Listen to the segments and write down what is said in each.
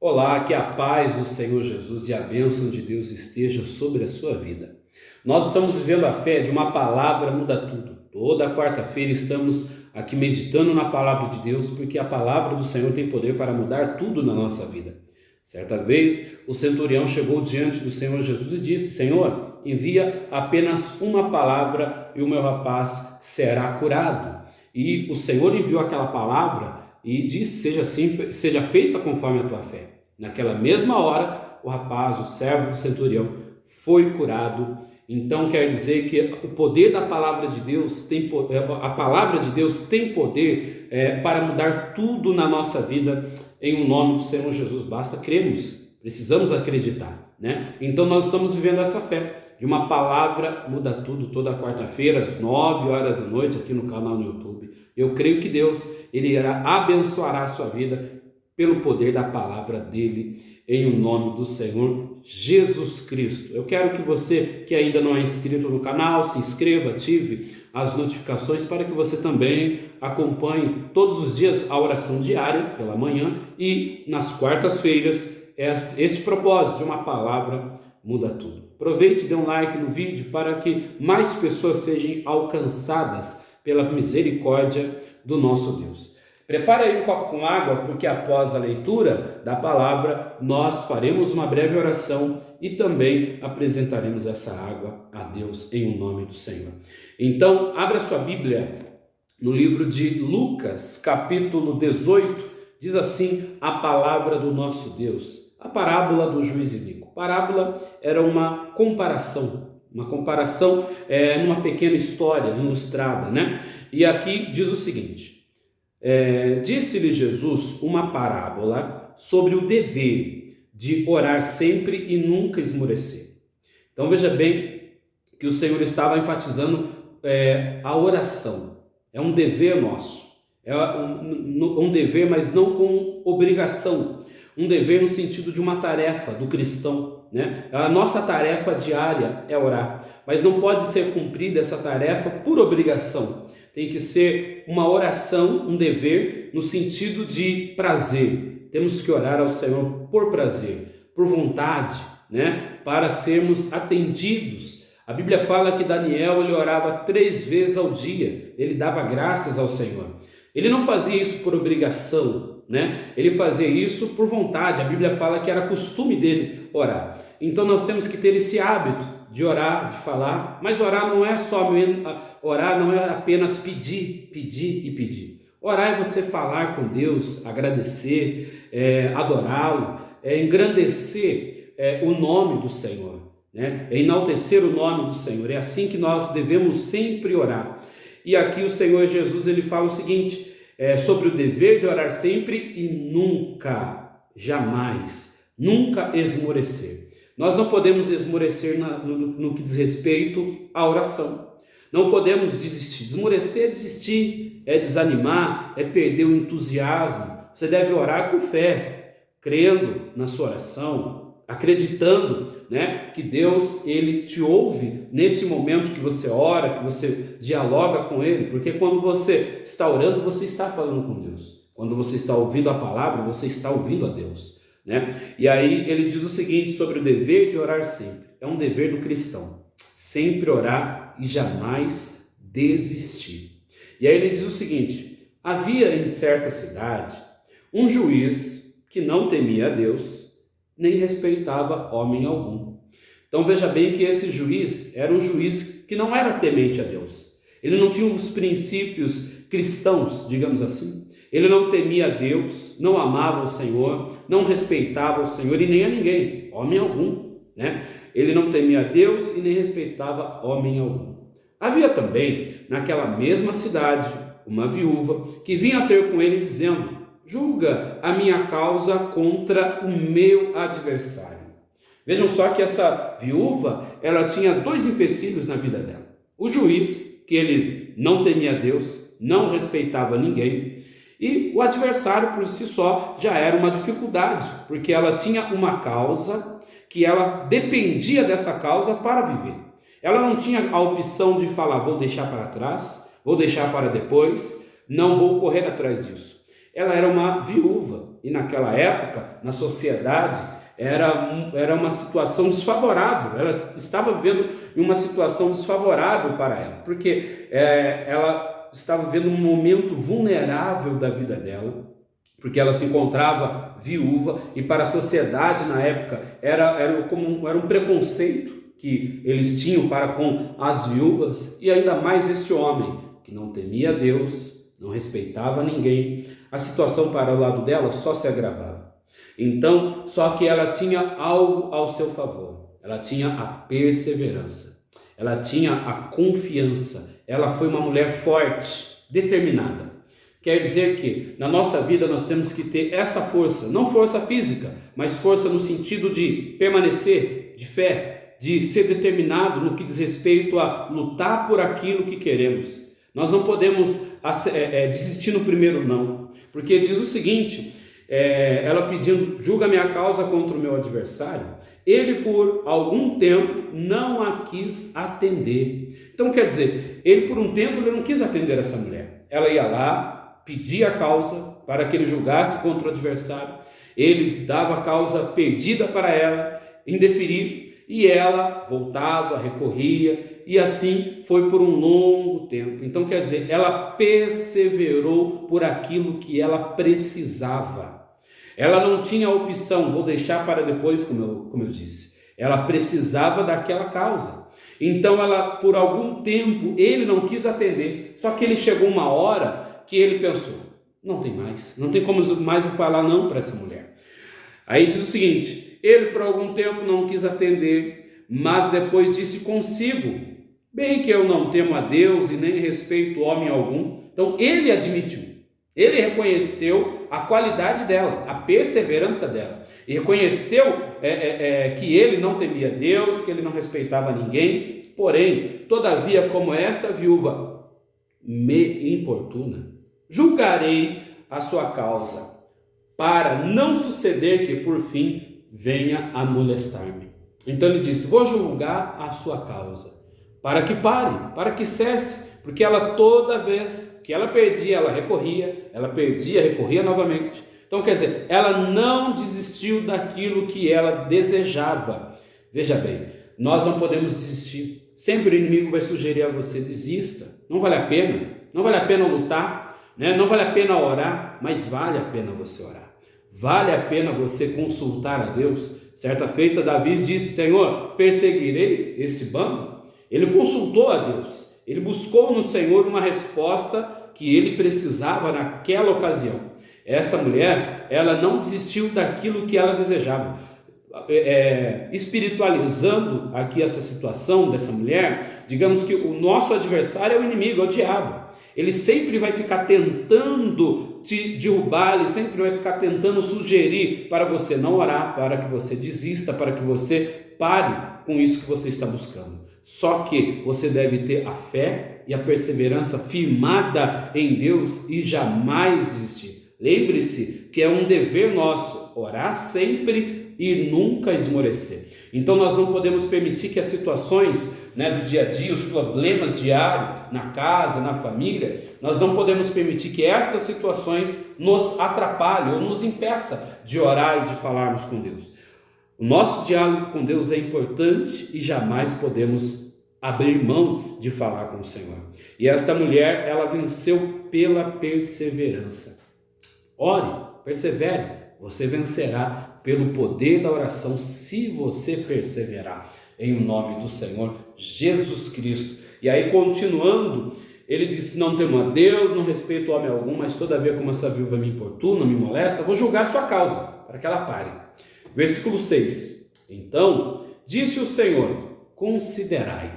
Olá, que a paz do Senhor Jesus e a bênção de Deus esteja sobre a sua vida. Nós estamos vivendo a fé de uma palavra muda tudo. Toda quarta-feira estamos aqui meditando na palavra de Deus, porque a palavra do Senhor tem poder para mudar tudo na nossa vida. Certa vez, o centurião chegou diante do Senhor Jesus e disse: Senhor, envia apenas uma palavra e o meu rapaz será curado. E o Senhor enviou aquela palavra e disse: seja assim, seja feita conforme a tua fé. Naquela mesma hora, o rapaz, o servo do centurião, foi curado. Então quer dizer que o poder da palavra de Deus a palavra de Deus tem poder para mudar tudo na nossa vida, em o nome do Senhor Jesus. Basta crermos, precisamos acreditar, né? Então nós estamos vivendo essa fé de uma palavra muda tudo, toda quarta-feira às 9 horas da noite aqui no canal no YouTube. Eu creio que Deus, Ele abençoará a sua vida pelo poder da palavra dele, em o nome do Senhor Jesus Cristo. Eu quero que você que ainda não é inscrito no canal, se inscreva, ative as notificações para que você também acompanhe todos os dias a oração diária pela manhã e nas quartas-feiras esse propósito de uma palavra muda tudo. Aproveite e dê um like no vídeo para que mais pessoas sejam alcançadas pela misericórdia do nosso Deus. Prepare aí um copo com água, porque após a leitura da palavra, nós faremos uma breve oração e também apresentaremos essa água a Deus em nome do Senhor. Então, abra sua Bíblia no livro de Lucas, capítulo 18, diz assim a palavra do nosso Deus, a parábola do juiz iníquo. Parábola era uma comparação numa pequena história ilustrada, né? E aqui diz o seguinte: disse-lhe Jesus uma parábola sobre o dever de orar sempre e nunca esmorecer. Então veja bem que o Senhor estava enfatizando a oração. É um dever nosso, é um dever, mas não com obrigação. Um dever no sentido de uma tarefa do cristão, né? A nossa tarefa diária é orar, mas não pode ser cumprida essa tarefa por obrigação. Tem que ser uma oração, um dever, no sentido de prazer. Temos que orar ao Senhor por prazer, por vontade, né? Para sermos atendidos. A Bíblia fala que Daniel ele orava 3 vezes ao dia, ele dava graças ao Senhor. Ele não fazia isso por obrigação, né? Ele fazia isso por vontade. A Bíblia fala que era costume dele orar. Então nós temos que ter esse hábito de orar, de falar, mas orar não é apenas pedir e pedir. Orar é você falar com Deus, agradecer, adorá-lo, engrandecer o nome do Senhor, né? É enaltecer o nome do Senhor. É assim que nós devemos sempre orar. E aqui o Senhor Jesus ele fala o seguinte, sobre o dever de orar sempre e nunca, jamais, nunca esmorecer. Nós não podemos esmorecer no que diz respeito à oração. Não podemos desistir. Esmorecer é desistir, é desanimar, é perder o entusiasmo. Você deve orar com fé, crendo na sua oração, acreditando, né, que Deus ele te ouve nesse momento que você ora, que você dialoga com Ele. Porque quando você está orando, você está falando com Deus. Quando você está ouvindo a palavra, você está ouvindo a Deus, né? E aí ele diz o seguinte sobre o dever de orar sempre. É um dever do cristão, sempre orar e jamais desistir. E aí ele diz o seguinte: havia em certa cidade um juiz que não temia a Deus, nem respeitava homem algum. Então veja bem que esse juiz era um juiz que não era temente a Deus. Ele não tinha os princípios cristãos, digamos assim. Ele não temia a Deus, não amava o Senhor, não respeitava o Senhor e nem a ninguém, homem algum, né? Ele não temia a Deus e nem respeitava homem algum. Havia também, naquela mesma cidade, uma viúva que vinha ter com ele dizendo: julga a minha causa contra o meu adversário. Vejam só que essa viúva, ela tinha 2 empecilhos na vida dela. O juiz, que ele não temia a Deus, não respeitava ninguém, e o adversário por si só já era uma dificuldade, porque ela tinha uma causa que ela dependia dessa causa para viver. Ela não tinha a opção de falar: vou deixar para trás, vou deixar para depois, não vou correr atrás disso. Ela era uma viúva e naquela época, na sociedade, era uma situação desfavorável. Ela estava vivendo em uma situação desfavorável para ela, porque ela estava vivendo um momento vulnerável da vida dela, porque ela se encontrava viúva, e para a sociedade na época era um preconceito que eles tinham para com as viúvas, e ainda mais este homem que não temia Deus, não respeitava ninguém. A situação para o lado dela só se agravava. Então, só que ela tinha algo ao seu favor. Ela tinha a perseverança, ela tinha a confiança. Ela foi uma mulher forte, determinada. Quer dizer que na nossa vida nós temos que ter essa força, não força física, mas força no sentido de permanecer, de fé, de ser determinado no que diz respeito a lutar por aquilo que queremos. Nós não podemos desistir no primeiro não, porque diz o seguinte, ela pedindo, julga minha causa contra o meu adversário, ele por algum tempo não a quis atender. Então quer dizer, ele por um tempo ele não quis atender essa mulher. Ela ia lá, pedia a causa para que ele julgasse contra o adversário, ele dava a causa perdida para ela, indeferido, e ela voltava, recorria, e assim foi por um longo tempo. Então quer dizer, ela perseverou por aquilo que ela precisava. Ela não tinha opção, vou deixar para depois, como eu disse. Ela precisava daquela causa. Então ela, por algum tempo, ele não quis atender. Só que ele chegou uma hora que ele pensou, não tem mais, não tem como mais eu falar não para essa mulher. Aí diz o seguinte, ele por algum tempo não quis atender, mas depois disse consigo, bem que eu não temo a Deus e nem respeito homem algum. Então ele admitiu, ele reconheceu a qualidade dela, a perseverança dela, e reconheceu que ele não temia Deus, que ele não respeitava ninguém. Porém, todavia, como esta viúva me importuna, julgarei a sua causa, para não suceder que por fim venha a molestar-me. Então ele disse, vou julgar a sua causa, para que pare, para que cesse, porque ela toda vez que ela perdia, ela recorria, ela perdia, recorria novamente. Então quer dizer, ela não desistiu daquilo que ela desejava. Veja bem, nós não podemos desistir. Sempre o inimigo vai sugerir a você, desista, não vale a pena lutar, né? Não vale a pena orar, mas vale a pena você orar. Vale a pena você consultar a Deus. Certa feita, Davi disse, Senhor, perseguirei esse bando? Ele consultou a Deus, ele buscou no Senhor uma resposta que ele precisava naquela ocasião. Esta mulher, ela não desistiu daquilo que ela desejava. Espiritualizando aqui essa situação dessa mulher, digamos que o nosso adversário é o inimigo, é o diabo. Ele sempre vai ficar tentando te derrubar, ele sempre vai ficar tentando sugerir para você não orar, para que você desista, para que você pare com isso que você está buscando. Só que você deve ter a fé e a perseverança firmada em Deus e jamais desistir. Lembre-se que é um dever nosso orar sempre e nunca esmorecer. Então nós não podemos permitir que as situações do dia a dia, os problemas diários na casa, na família, nós não podemos permitir que estas situações nos atrapalhem ou nos impeça de orar e de falarmos com Deus. O nosso diálogo com Deus é importante e jamais podemos abrir mão de falar com o Senhor. E esta mulher, ela venceu pela perseverança. Ore, persevere, você vencerá pelo poder da oração, se você perseverar, em nome do Senhor Jesus Cristo. E aí, continuando, ele disse, não temo a Deus, não respeito homem algum, mas todavia como essa viúva me importuna, me molesta, vou julgar a sua causa, para que ela pare. Versículo 6, então, disse o Senhor, considerai,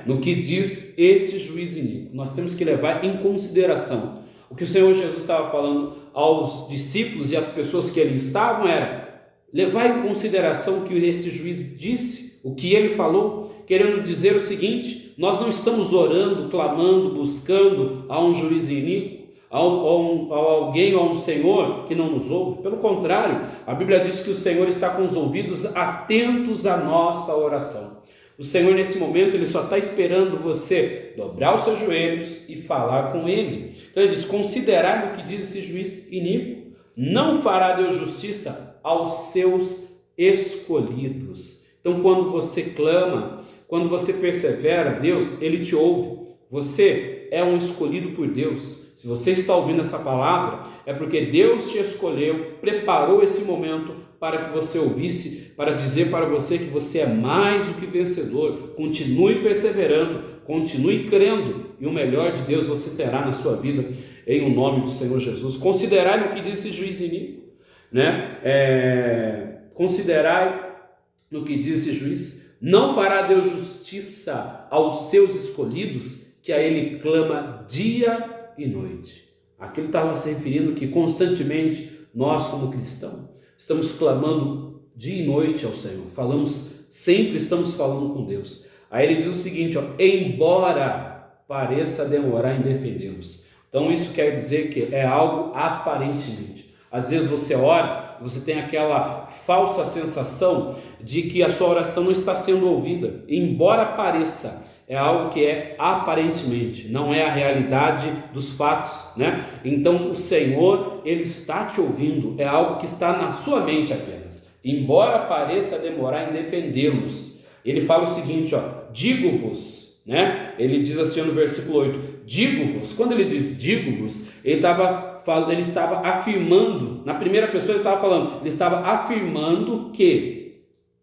no que diz este juiz iníquo. Nós temos que levar em consideração o que o Senhor Jesus estava falando aos discípulos e às pessoas que ali estavam, era levar em consideração o que este juiz disse, o que ele falou, querendo dizer o seguinte, nós não estamos orando, clamando, buscando a um juiz iníquo, a alguém ou a um Senhor que não nos ouve. Pelo contrário, a Bíblia diz que o Senhor está com os ouvidos atentos à nossa oração. O Senhor nesse momento, Ele só está esperando você dobrar os seus joelhos e falar com Ele. Então Ele diz, considerai o que diz esse juiz iníquo. não fará Deus justiça aos seus escolhidos. Então, quando você clama, quando você persevera, Deus, Ele te ouve. Você é um escolhido por Deus. Se você está ouvindo essa palavra, é porque Deus te escolheu, preparou esse momento para que você ouvisse, para dizer para você que você é mais do que vencedor. Continue perseverando, continue crendo, e o melhor de Deus você terá na sua vida, em o nome do Senhor Jesus. Considerai no que disse juiz iníquo, considerai no que disse juiz, não fará Deus justiça aos seus escolhidos, que a Ele clama dia e noite. Aqui ele estava se referindo que constantemente nós, como cristãos, estamos clamando dia e noite ao Senhor. Sempre estamos falando com Deus. Aí ele diz o seguinte, embora pareça demorar em defendê-los. Então isso quer dizer que é algo aparentemente. Às vezes você ora, você tem aquela falsa sensação de que a sua oração não está sendo ouvida. Embora pareça, é algo que é aparentemente, não é a realidade dos fatos, Então o Senhor, Ele está te ouvindo, é algo que está na sua mente apenas. Embora pareça demorar em defendê-los. Ele fala o seguinte, digo-vos, Ele diz assim no versículo 8, digo-vos. Quando ele diz digo-vos, ele estava afirmando, na primeira pessoa ele estava afirmando que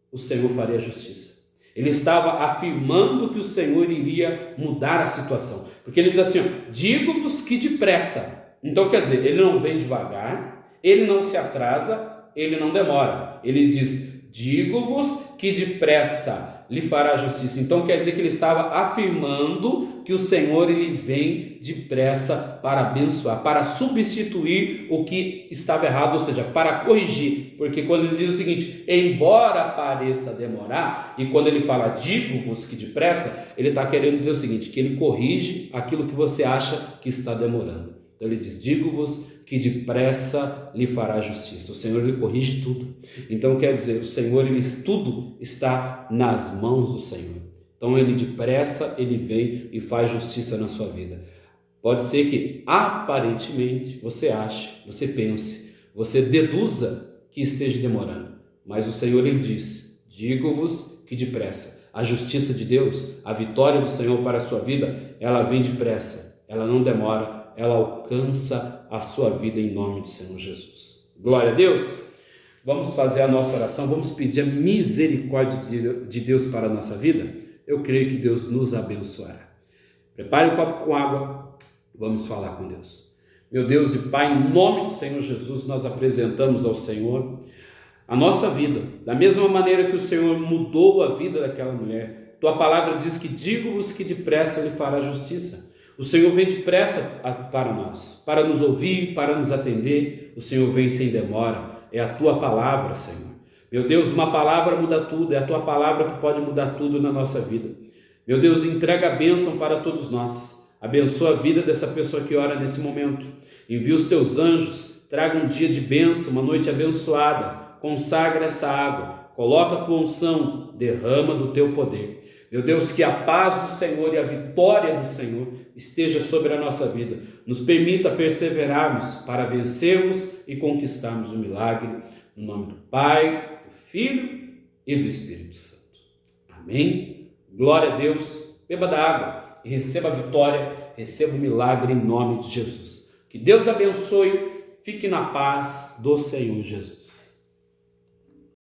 o Senhor faria justiça. Ele estava afirmando que o Senhor iria mudar a situação. Porque ele diz assim, digo-vos que depressa. Então quer dizer, ele não vem devagar, ele não se atrasa, ele não demora. Ele diz, digo-vos que depressa lhe fará justiça. Então quer dizer que ele estava afirmando que o Senhor ele vem depressa para abençoar, para substituir o que estava errado, ou seja, para corrigir. Porque quando ele diz o seguinte, embora pareça demorar, e quando ele fala digo-vos que depressa, ele está querendo dizer o seguinte, que ele corrige aquilo que você acha que está demorando. Então ele diz, digo-vos que depressa lhe fará justiça. O Senhor ele corrige tudo. Então quer dizer, o Senhor, tudo está nas mãos do Senhor. Então ele depressa, ele vem e faz justiça na sua vida. Pode ser que aparentemente você ache, você pense, você deduza que esteja demorando. Mas o Senhor ele diz, digo-vos que depressa. A justiça de Deus, a vitória do Senhor para a sua vida, ela vem depressa, ela não demora, ela alcança a sua vida em nome do Senhor Jesus. Glória a Deus! Vamos fazer a nossa oração, vamos pedir a misericórdia de Deus para a nossa vida. Eu creio que Deus nos abençoará. Prepare um copo com água, vamos falar com Deus. Meu Deus e Pai, em nome do Senhor Jesus, nós apresentamos ao Senhor a nossa vida, da mesma maneira que o Senhor mudou a vida daquela mulher. Tua palavra diz que digo-vos que depressa lhe fará justiça. O Senhor vem depressa para nós, para nos ouvir, para nos atender. O Senhor vem sem demora. É a tua palavra, Senhor. Meu Deus, uma palavra muda tudo. É a tua palavra que pode mudar tudo na nossa vida. Meu Deus, entrega a bênção para todos nós. Abençoa a vida dessa pessoa que ora nesse momento. Envia os teus anjos. Traga um dia de bênção, uma noite abençoada. Consagra essa água. Coloca a tua unção. Derrama do teu poder. Meu Deus, que a paz do Senhor e a vitória do Senhor esteja sobre a nossa vida. Nos permita perseverarmos para vencermos e conquistarmos o milagre. No nome do Pai, do Filho e do Espírito Santo. Amém? Glória a Deus. Beba da água e receba a vitória, receba o milagre em nome de Jesus. Que Deus abençoe. Fique na paz do Senhor Jesus.